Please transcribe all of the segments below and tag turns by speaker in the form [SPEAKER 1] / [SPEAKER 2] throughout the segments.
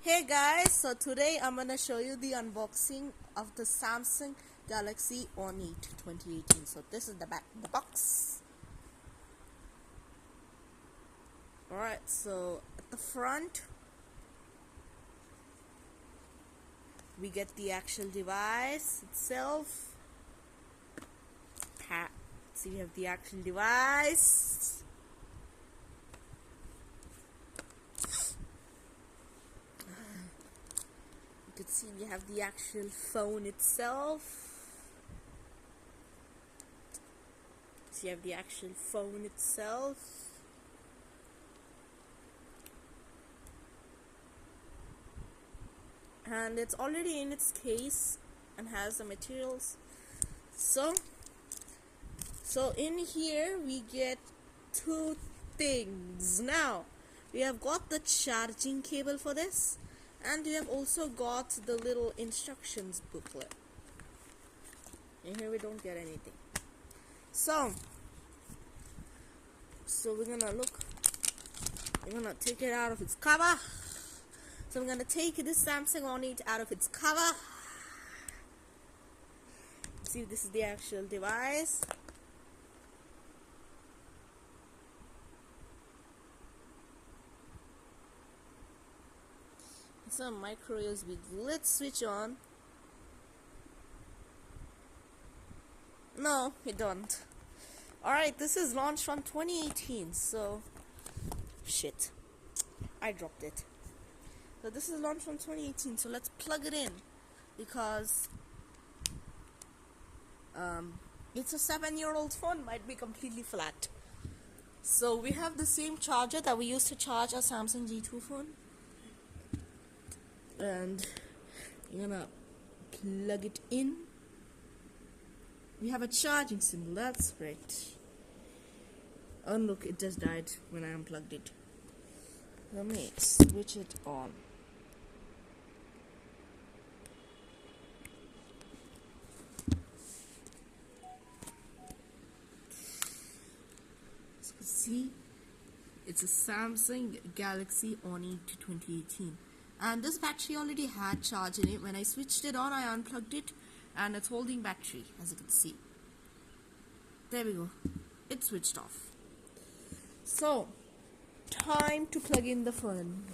[SPEAKER 1] Hey guys, so today I'm gonna show you the unboxing of the Samsung Galaxy On8 2018. So this is the box. Alright, so at the front we get the actual device itself. So we have the actual device. You can see we have the actual phone itself. So you have the actual phone itself. And it's already in its case and has the materials. So in here we get two things. Now we have got the charging cable for this, and we have also got the little instructions booklet. And here we don't get anything. So we're gonna take it out of its cover. So I'm gonna take this Samsung On8 out of its cover. See, this is the actual device. It's a micro USB. Let's switch on. No, we don't. Alright, this is launched from 2018, so shit, I dropped it. So this is launched from 2018, so let's plug it in, because it's a 7-year-old phone, might be completely flat. So we have the same charger that we used to charge our Samsung G2 phone, and you're gonna plug it in. We have a charging symbol, that's great. Oh look, it just died when I unplugged it. Let me switch it on. So see, it's a Samsung Galaxy On8 2018. And this battery already had charge in it. When I switched it on, I unplugged it, and it's holding battery, as you can see. There we go. It switched off. So, time to plug in the phone.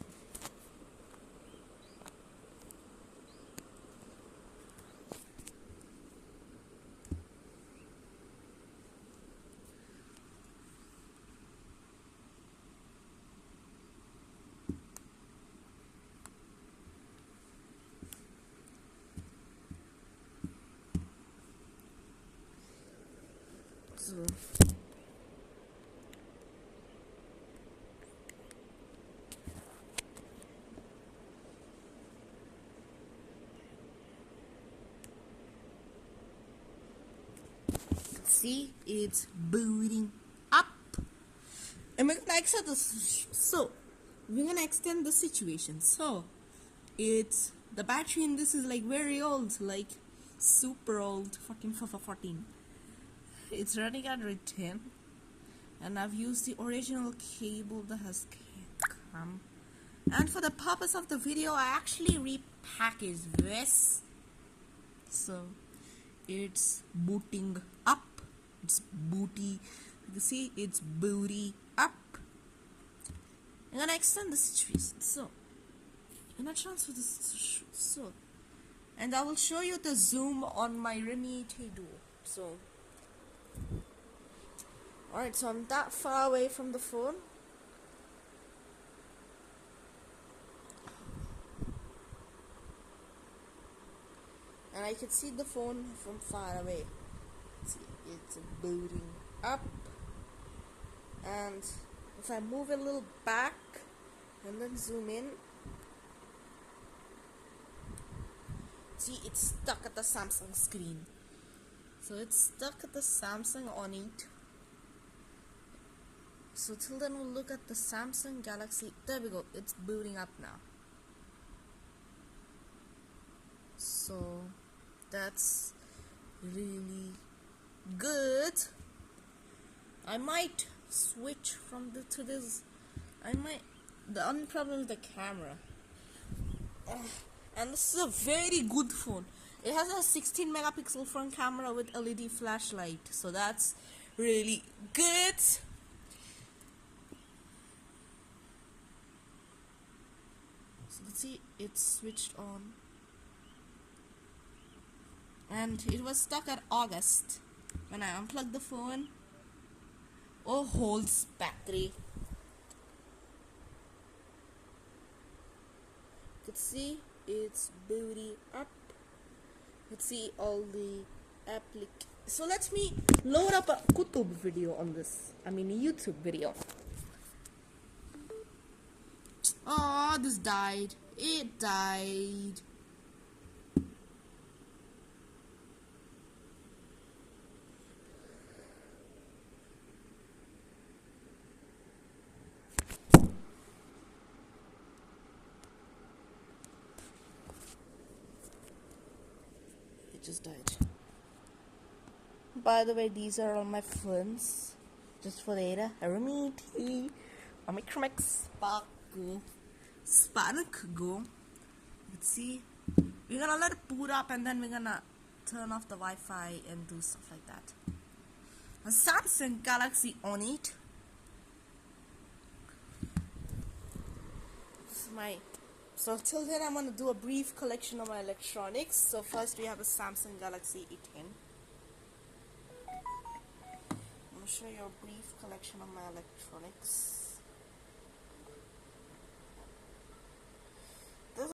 [SPEAKER 1] So, see, it's booting up. And we're gonna extend this. So we're gonna extend the situation. So it's the battery in this is like very old, like super old, 14. It's running at rate 10, and I've used the original cable that has come. And for the purpose of the video, I actually repackaged this. So it's booting up. It's booty. You can see it's booty up. I'm gonna extend the situation. So I'm gonna transfer this. So, and I will show you the zoom on my Realme Duo. So, alright, so I'm that far away from the phone. And I can see the phone from far away. See, it's booting up. And if I move a little back and then zoom in, see, it's stuck at the Samsung screen. So it's stuck at the Samsung On8. So till then we'll look at the Samsung Galaxy. There we go, it's booting up now. So that's really good. I might switch from to this. The only problem is the camera. And this is a very good phone. It has a 16 megapixel front camera with LED flashlight, so that's really good. So let's see, it's switched on, and it was stuck at August when I unplugged the phone. Oh, holds battery. You can see it's booty up. Let's see all the so let me load up a kutub video on this. I mean a YouTube video. Oh, this died. It died. It just died. By the way, these are all my friends. Just for later. Aramiti, Omicromix, Spark go. Let's see. We're gonna let it boot up and then we're gonna turn off the Wi-Fi and do stuff like that. A Samsung Galaxy On8. So till then I'm gonna do a brief collection of my electronics. So first we have a Samsung Galaxy A10. I'm gonna show you a brief collection of my electronics.